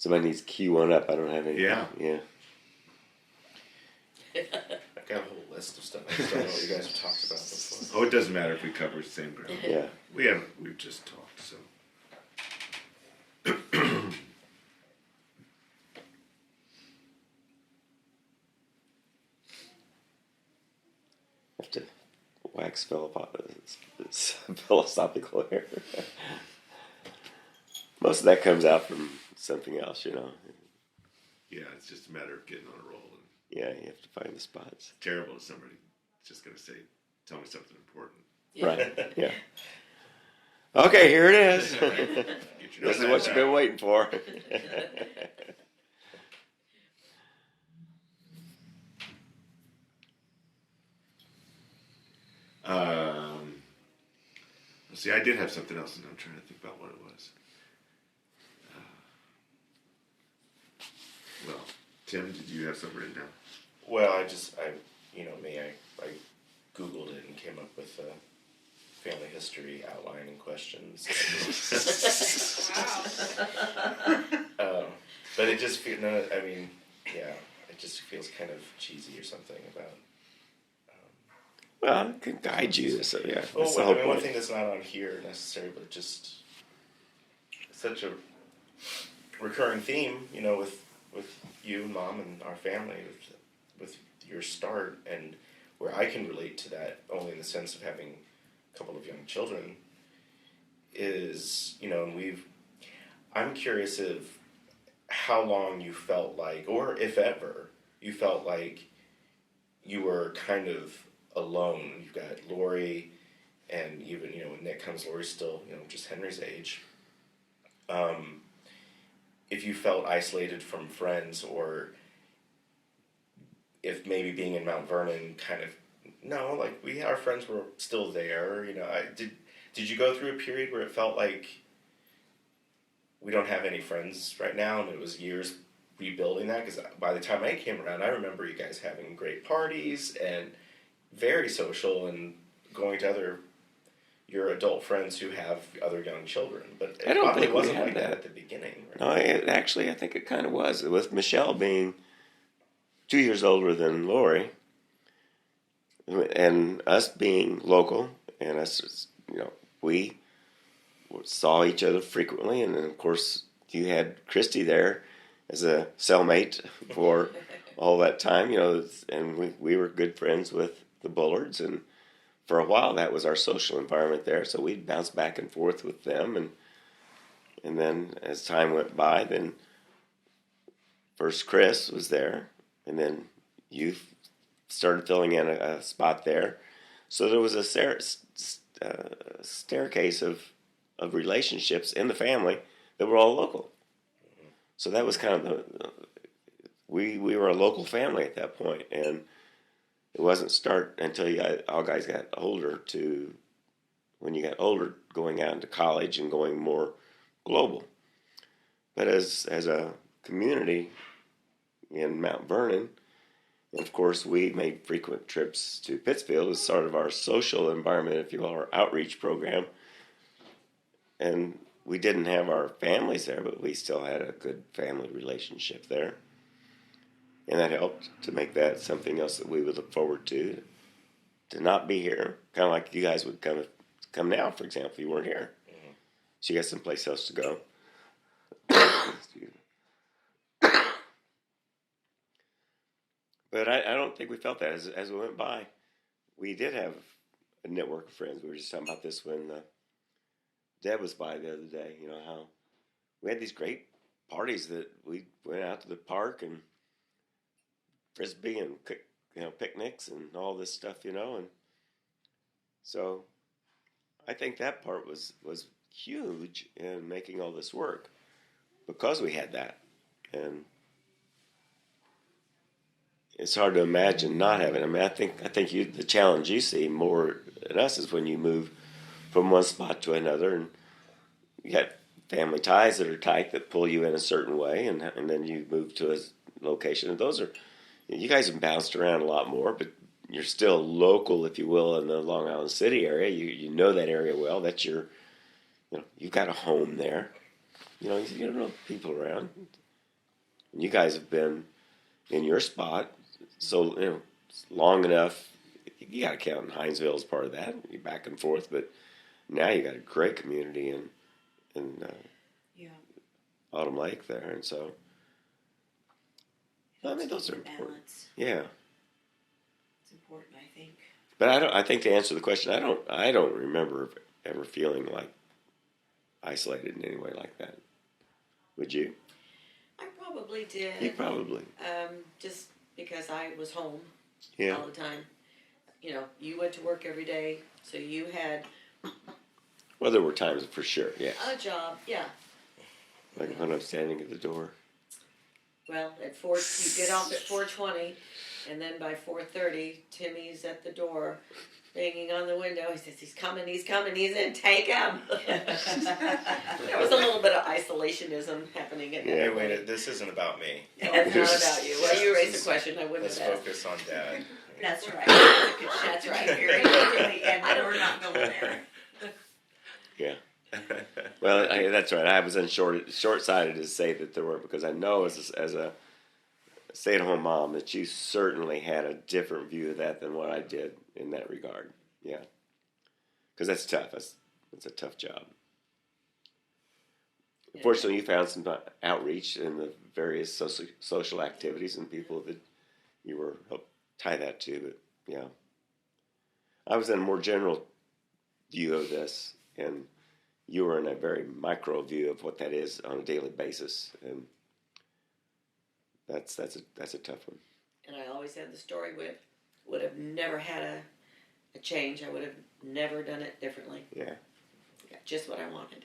Somebody needs to key one up. I don't have any. Yeah. Yeah. I've got a whole list of stuff. I just don't know what you guys have talked about before. Oh, it doesn't matter if we cover the same ground. Yeah. We've just talked, so. Have to wax philosophical here. Most of that comes out from something else, you know. Yeah, it's just a matter of getting on a roll. And Yeah, you have to find the spots. it's terrible if somebody's just going to say, tell me something important. Right. Yeah. Okay, here it is. Get your This is notepad what you've been out. waiting for. See, I did have something else, and I'm trying to think about what it was. Well, Tim, did you have something written down? Well, I Googled it and came up with a family history outline and questions. But it just feels, it just feels kind of cheesy or something about. Well, it can guide you. So yeah, Well, that's the whole one point. thing that's not on here necessarily, but just such a recurring theme, with you and Mom and our family, with your start, and where I can relate to that only in the sense of having a couple of young children is, and I'm curious of how long you felt like, or if ever, you felt like you were kind of alone. You've got Lori, and even, when Nick comes, Lori's still, just Henry's age. If you felt isolated from friends, or if maybe being in Mount Vernon kind of, no, like our friends were still there, did you go through a period where it felt like we don't have any friends right now, and it was years rebuilding that? Because by the time I came around, I remember you guys having great parties and very social and going to your adult friends who have other young children. But it I don't probably think we wasn't had like that that. at the beginning. Right? No, I think it kind of was. With Michelle being 2 years older than Lori, and us being local, and us, we saw each other frequently, and then of course you had Christy there as a cellmate for all that time, and we were good friends with the Bullards, and for a while that was our social environment there, so we'd bounce back and forth with them, and then as time went by, then first Chris was there, and then you started filling in a spot there, so there was a staircase of relationships in the family that were all local. So that was kind of we were a local family at that point, and it wasn't start until all guys got older when you got older, going out into college and going more global. But as a community in Mount Vernon, and of course we made frequent trips to Pittsfield as sort of our social environment, if you will, our outreach program. And we didn't have our families there, but we still had a good family relationship there. And that helped to make that something else that we would look forward to not be here. Kind of like you guys would come now, for example, if you weren't here. Mm-hmm. So you got someplace else to go. Excuse me. But I don't think we felt that as we went by. We did have a network of friends. We were just talking about this when Deb was by the other day. How we had these great parties that we went out to the park and frisbee and picnics and all this stuff, and so I think that part was huge in making all this work because we had that, and it's hard to imagine not having. I mean, I think the challenge you see more than us is when you move from one spot to another, and you got family ties that are tight that pull you in a certain way, and then you move to a location, and those are. You guys have bounced around a lot more, but you're still local, if you will, in the Long Island City area. You know that area well. That's your, you've got a home there. You don't know people around. You guys have been in your spot so long enough. You got to count Hinesville as part of that. You're back and forth, but now you got a great community in Yeah. Autumn Lake there, and so I mean those are important. Balance. Yeah, It's important, I think. but I think to answer the question, I don't remember ever feeling like isolated in any way like that. Would you? I probably did. You probably. Just because I was home Yeah. all the time. You know, you went to work every day, so you had Well, there were times for sure. Yes. a job. Yeah. Like when I'm standing at the door. Well, at 4, you get off at 4:20, and then by 4:30, Timmy's at the door, banging on the window. He says, he's coming, he's in, take him. There was a little bit of isolationism happening at Yeah. Hey, that wait, point. this isn't about me. No, it's not about you. Well, you raised the question, I wouldn't Let's have asked. focus on Dad. That's right. That's right. And we're not going there. Yeah. Well, that's right. I was short-sighted to say that there were, because I know as a stay-at-home mom that you certainly had a different view of that than what I did in that regard. Yeah. Because that's tough. It's a tough job. Fortunately, you found some outreach in the various social activities and people that you were help tie that to. But yeah, I was in a more general view of this, and you were in a very micro view of what that is on a daily basis, and that's a tough one. And I always had the story would have never had a change. I would have never done it differently. Yeah. Got just what I wanted.